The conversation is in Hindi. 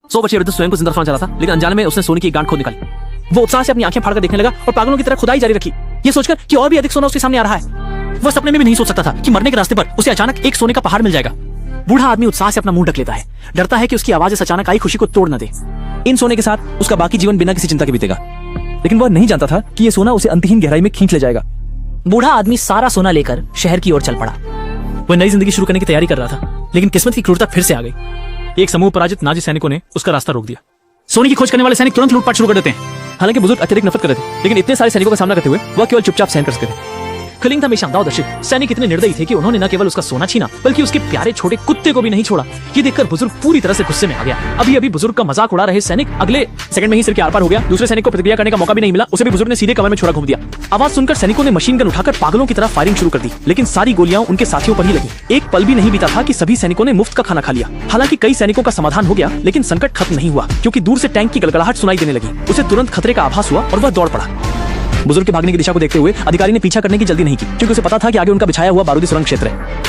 100 वर्षीय वृद्ध स्वयं को जिंदा रखना चाह रहा था, लेकिन अनजाने में उसने सोने की एक गांठ खोद निकाली। वो उत्साह से अपनी आंखें फाड़कर देखने लगा और पागलों की तरह खुदाई जारी रखी, ये सोचकर कि और भी अधिक सोना उसके सामने आ रहा है। वह सपने में भी नहीं सोच सकता था कि मरने के रास्ते पर उसे अचानक एक सोने का पहाड़ मिल जाएगा। बूढ़ा आदमी उत्साह से अपना मुंह ढक लेता है, डरता है कि उसकी आवाज इस अचानक आई खुशी को तोड़ न दे। इन सोने के साथ उसका बाकी जीवन बिना किसी चिंता के बीतेगा, लेकिन वह नहीं जानता था कि यह सोना उसे अंतहीन गहराई में खींच ले जाएगा। बूढ़ा आदमी सारा सोना लेकर शहर की ओर चल पड़ा। वह नई जिंदगी शुरू करने की तैयारी कर रहा था, लेकिन किस्मत की क्रूरता फिर से आ गई। एक समूह पराजित नाजी सैनिकों ने उसका रास्ता रोक दिया। सोने की खोज करने वाले सैनिक तुरंत लूटपाट शुरू कर देते हैं। हालांकि बुजुर्ग अत्यधिक नफरत कर रहे थे, लेकिन इतने सारे सैनिकों का सामना करते हुए वह केवल चुपचाप सहन कर सकते थे। खलिंग था हमेशा दावदर्शित। सैनिक इतने निर्दयी थे कि उन्होंने न केवल उसका सोना छीना, बल्कि उसके प्यारे छोटे कुत्ते को भी नहीं छोड़ा। ये देखकर बुजुर्ग पूरी तरह से गुस्से में आ गया। अभी अभी बुजुर्ग का मजाक उड़ा रहे सैनिक अगले सेकंड में ही सिर के आर पार हो गया। दूसरे सैनिक को प्रतिक्रिया करने का मौका भी नहीं मिला, उसे भी बुजुर्ग ने सीधे कमर में छोड़ा घूम दिया। आवाज सुनकर सैनिकों ने मशीन गन उठाकर पागलों की तरह फायरिंग शुरू कर दी, लेकिन सारी गोलियां उनके साथियों पर ही लगी। एक पल भी नहीं बीता था कि सभी सैनिकों ने मुफ्त का खाना खा लिया। हालांकि कई सैनिकों का समाधान हो गया, लेकिन संकट खत्म नहीं हुआ, क्योंकि दूर से टैंक की गड़गड़ाहट सुनाई देने लगी। उसे तुरंत खतरे का आभास हुआ और वह दौड़ पड़ा। बुजुर्ग के भागने की दिशा को देखते हुए अधिकारी ने पीछा करने की जल्दी नहीं की, क्योंकि उसे पता था कि आगे उनका बिछाया हुआ बारूदी सुरंग क्षेत्र है।